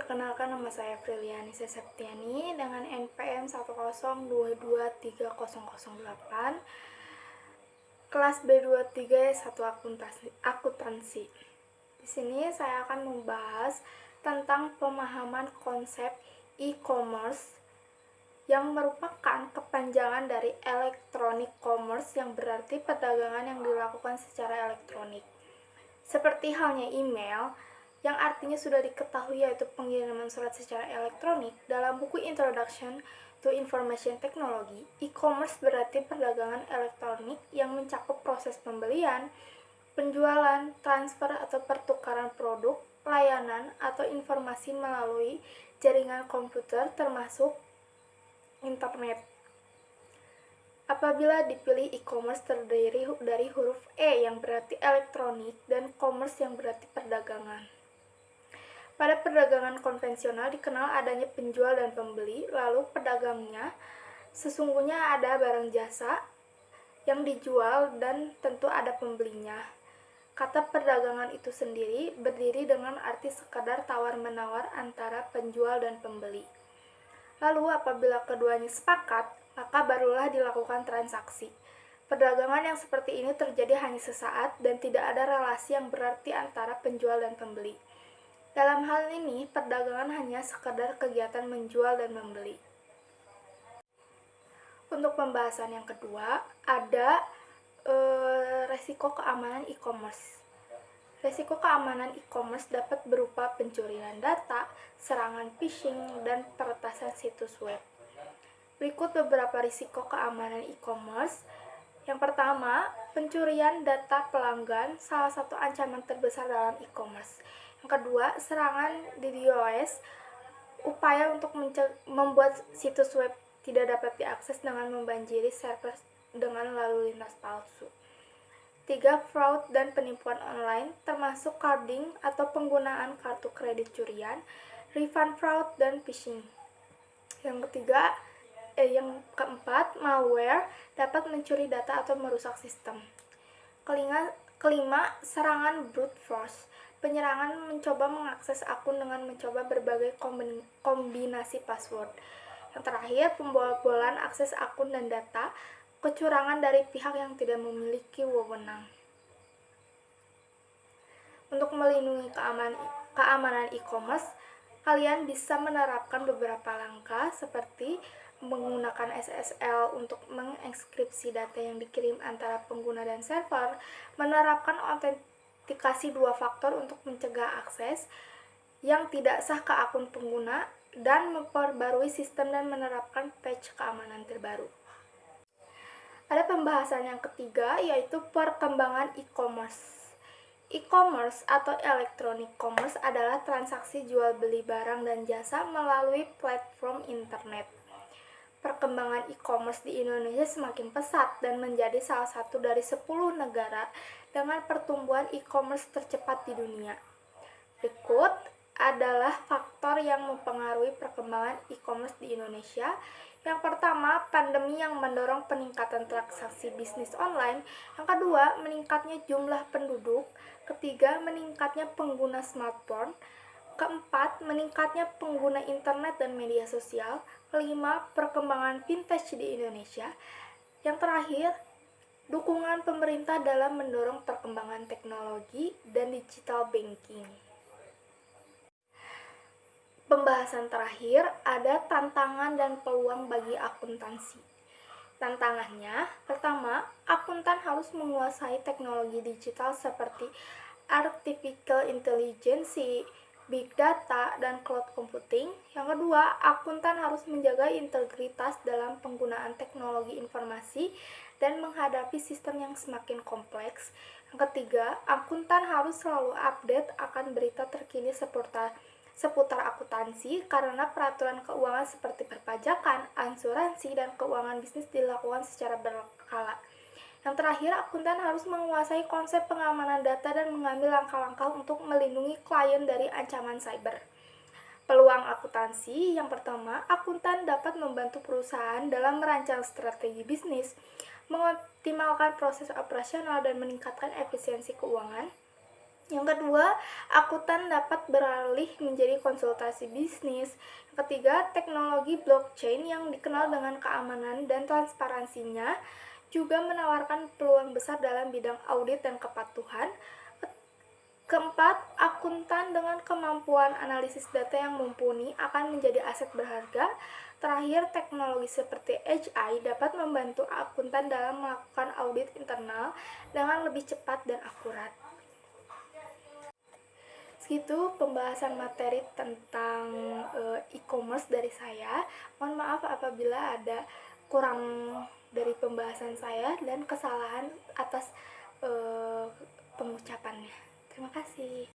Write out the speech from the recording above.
Perkenalkan, nama saya Friliani Septiani dengan NPM 102230008, kelas B23 1 akuntansi. Di sini saya akan membahas tentang pemahaman konsep e-commerce yang merupakan kepanjangan dari electronic commerce, yang berarti perdagangan yang dilakukan secara elektronik. Seperti halnya email, yang artinya sudah diketahui, yaitu pengiriman surat secara elektronik. Dalam buku Introduction to Information Technology, e-commerce berarti perdagangan elektronik yang mencakup proses pembelian, penjualan, transfer atau pertukaran produk, layanan, atau informasi melalui jaringan komputer termasuk internet. Apabila dipilih, e-commerce terdiri dari huruf E yang berarti elektronik dan commerce yang berarti perdagangan. Pada perdagangan konvensional dikenal adanya penjual dan pembeli, lalu pedagangnya sesungguhnya ada barang jasa yang dijual dan tentu ada pembelinya. Kata perdagangan itu sendiri berdiri dengan arti sekadar tawar-menawar antara penjual dan pembeli. Lalu apabila keduanya sepakat, maka barulah dilakukan transaksi. Perdagangan yang seperti ini terjadi hanya sesaat dan tidak ada relasi yang berarti antara penjual dan pembeli. Dalam hal ini, perdagangan hanya sekadar kegiatan menjual dan membeli. Untuk pembahasan yang kedua, ada resiko keamanan e-commerce. Resiko keamanan e-commerce dapat berupa pencurian data, serangan phishing, dan peretasan situs web. Berikut beberapa risiko keamanan e-commerce. Yang pertama, pencurian data pelanggan, salah satu ancaman terbesar dalam e-commerce. Yang kedua, serangan DDoS, upaya untuk membuat situs web tidak dapat diakses dengan membanjiri server dengan lalu lintas palsu. 3. Fraud dan penipuan online, termasuk carding atau penggunaan kartu kredit curian, refund fraud, dan phishing. Yang keempat, malware dapat mencuri data atau merusak sistem. Kelima, serangan brute force, penyerangan mencoba mengakses akun dengan mencoba berbagai kombinasi password. Yang terakhir, pembobolan akses akun dan data, kecurangan dari pihak yang tidak memiliki wewenang. Untuk melindungi keamanan e-commerce, kalian bisa menerapkan beberapa langkah seperti menggunakan SSL untuk mengenkripsi data yang dikirim antara pengguna dan server, menerapkan autentikasi 2 faktor untuk mencegah akses yang tidak sah ke akun pengguna, dan memperbarui sistem dan menerapkan patch keamanan terbaru. Ada pembahasan yang ketiga, yaitu perkembangan e-commerce. E-commerce atau electronic commerce adalah transaksi jual beli barang dan jasa melalui platform internet. Perkembangan e-commerce di Indonesia semakin pesat dan menjadi salah satu dari 10 negara dengan pertumbuhan e-commerce tercepat di dunia. Berikut adalah faktor yang mempengaruhi perkembangan e-commerce di Indonesia. Yang pertama, pandemi yang mendorong peningkatan transaksi bisnis online. Yang kedua, meningkatnya jumlah penduduk. Ketiga, meningkatnya pengguna smartphone. Keempat, meningkatnya pengguna internet dan media sosial. Kelima, perkembangan vintage di Indonesia. Yang terakhir, dukungan pemerintah dalam mendorong perkembangan teknologi dan digital banking. Pembahasan terakhir, ada tantangan dan peluang bagi akuntansi. Tantangannya, pertama, akuntan harus menguasai teknologi digital seperti artificial intelligence, big data, dan cloud computing. Yang kedua, akuntan harus menjaga integritas dalam penggunaan teknologi informasi dan menghadapi sistem yang semakin kompleks. Yang ketiga, akuntan harus selalu update akan berita terkini seputar akuntansi, karena peraturan keuangan seperti perpajakan, asuransi, dan keuangan bisnis dilakukan secara berkala. Yang terakhir, akuntan harus menguasai konsep pengamanan data dan mengambil langkah-langkah untuk melindungi klien dari ancaman cyber. Peluang akuntansi, yang pertama, akuntan dapat membantu perusahaan dalam merancang strategi bisnis, mengoptimalkan proses operasional, dan meningkatkan efisiensi keuangan. Yang kedua, akuntan dapat beralih menjadi konsultasi bisnis. Yang ketiga, teknologi blockchain yang dikenal dengan keamanan dan transparansinya juga menawarkan peluang besar dalam bidang audit dan kepatuhan. Keempat, akuntan dengan kemampuan analisis data yang mumpuni akan menjadi aset berharga. Terakhir, teknologi seperti AI dapat membantu akuntan dalam melakukan audit internal dengan lebih cepat dan akurat. Segitu pembahasan materi tentang e-commerce dari saya. Mohon maaf apabila ada kurang dari pembahasan saya dan kesalahan atas pengucapannya. Terima kasih.